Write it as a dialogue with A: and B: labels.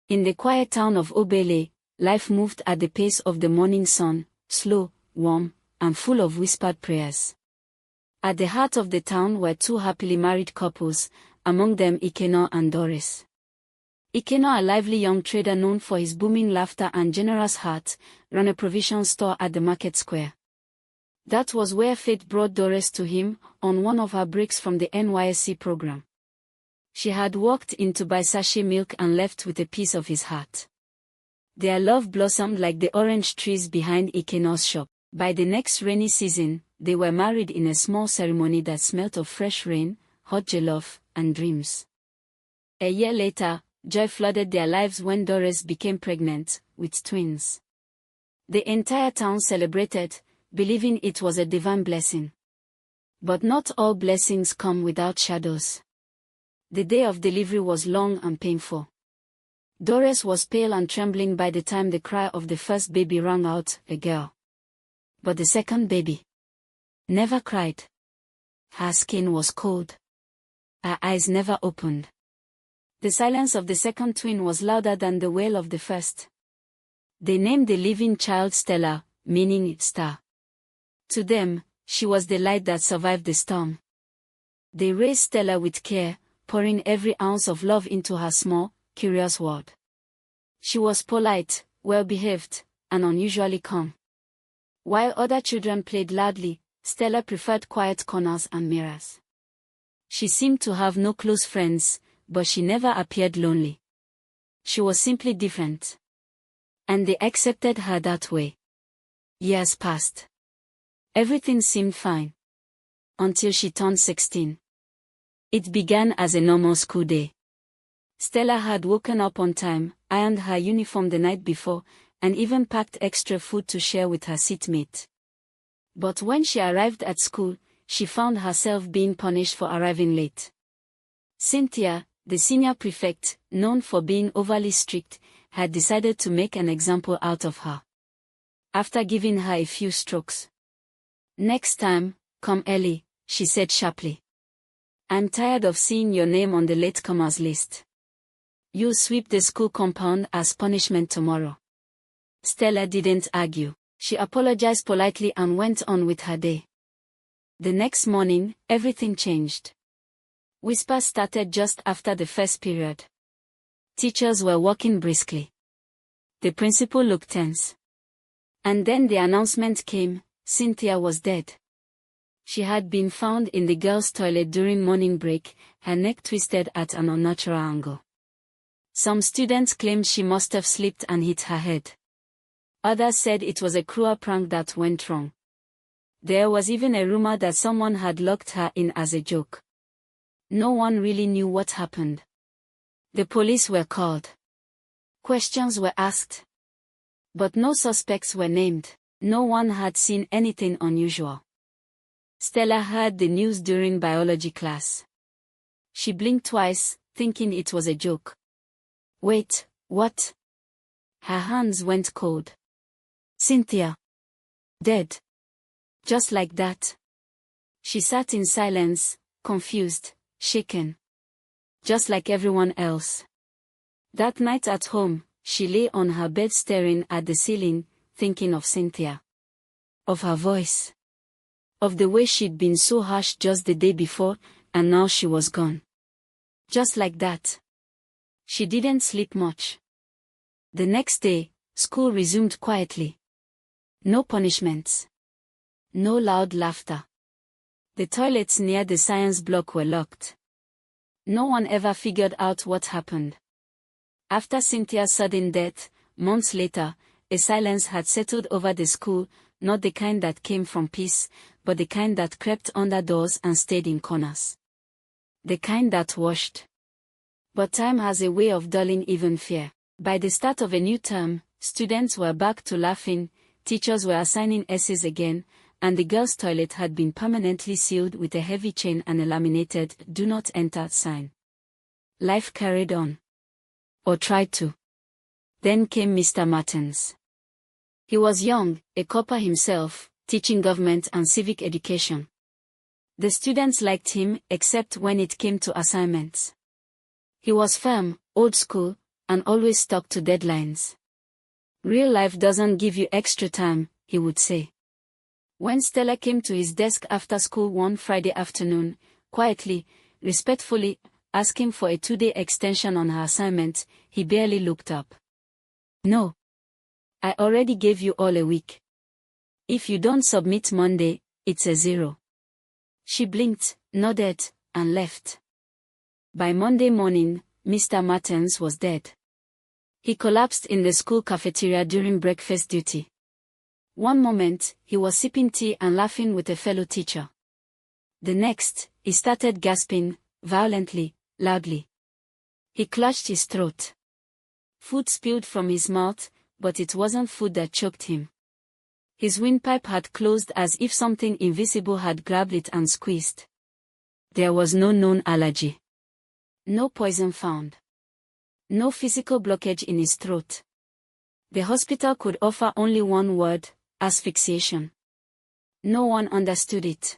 A: In the quiet town of Obele, life moved at the pace of the morning sun, slow, warm, and full of whispered prayers. At the heart of the town were two happily married couples, among them Ikenna and Doris. Ikenna, a lively young trader known for his booming laughter and generous heart, ran a provision store at the market square. That was where fate brought Doris to him, on one of her breaks from the NYSC program. She had walked in to buy sachet milk and left with a piece of his heart. Their love blossomed like the orange trees behind Ikenna's shop. By the next rainy season, they were married in a small ceremony that smelt of fresh rain, hot jollof, and dreams. A year later, joy flooded their lives when Doris became pregnant, with twins. The entire town celebrated, believing it was a divine blessing. But not all blessings come without shadows. The day of delivery was long and painful. Doris was pale and trembling by the time the cry of the first baby rang out, a girl. But the second baby never cried. Her skin was cold. Her eyes never opened. The silence of the second twin was louder than the wail of the first. They named the living child Stella, meaning star. To them, she was the light that survived the storm. They raised Stella with care, pouring every ounce of love into her small, curious world. She was polite, well-behaved, and unusually calm. While other children played loudly, Stella preferred quiet corners and mirrors. She seemed to have no close friends, but she never appeared lonely. She was simply different. And they accepted her that way. Years passed. Everything seemed fine. Until she turned 16. It began as a normal school day. Stella had woken up on time, ironed her uniform the night before, and even packed extra food to share with her seatmate. But when she arrived at school, she found herself being punished for arriving late. Cynthia, the senior prefect, known for being overly strict, had decided to make an example out of her. After giving her a few strokes. "Next time, come early," she said sharply. "I'm tired of seeing your name on the latecomers list. You'll sweep the school compound as punishment tomorrow." Stella didn't argue. She apologized politely and went on with her day. The next morning, everything changed. Whispers started just after the first period. Teachers were walking briskly. The principal looked tense. And then the announcement came: Cynthia was dead. She had been found in the girls' toilet during morning break, her neck twisted at an unnatural angle. Some students claimed she must have slipped and hit her head. Others said it was a cruel prank that went wrong. There was even a rumor that someone had locked her in as a joke. No one really knew what happened. The police were called. Questions were asked. But no suspects were named. No one had seen anything unusual. Stella heard the news during biology class. She blinked twice, thinking it was a joke. Wait, what? Her hands went cold. Cynthia. Dead. Just like that. She sat in silence, confused, shaken. Just like everyone else. That night at home, she lay on her bed staring at the ceiling, thinking of Cynthia. Of her voice. Of the way she'd been so harsh just the day before, and now she was gone. Just like that. She didn't sleep much. The next day, school resumed quietly. No punishments. No loud laughter. The toilets near the science block were locked. No one ever figured out what happened. After Cynthia's sudden death, months later, a silence had settled over the school, not the kind that came from peace, but the kind that crept under doors and stayed in corners. The kind that washed. But time has a way of dulling even fear. By the start of a new term, students were back to laughing, teachers were assigning essays again, and the girls' toilet had been permanently sealed with a heavy chain and a laminated "Do Not Enter" sign. Life carried on. Or tried to. Then came Mr. Martins. He was young, a copper himself, teaching government and civic education. The students liked him, except when it came to assignments. He was firm, old school, and always stuck to deadlines. Real life doesn't give you extra time, he would say. When Stella came to his desk after school one Friday afternoon, quietly, respectfully, asking for a 2-day extension on her assignment, he barely looked up. "No. I already gave you all a week. If you don't submit Monday, it's a 0. She blinked, nodded, and left. By Monday morning, Mr. Martens was dead. He collapsed in the school cafeteria during breakfast duty. One moment, he was sipping tea and laughing with a fellow teacher. The next, he started gasping, violently, loudly. He clutched his throat. Food spilled from his mouth, but it wasn't food that choked him. His windpipe had closed as if something invisible had grabbed it and squeezed. There was no known allergy. No poison found. No physical blockage in his throat. The hospital could offer only one word: asphyxiation. No one understood it.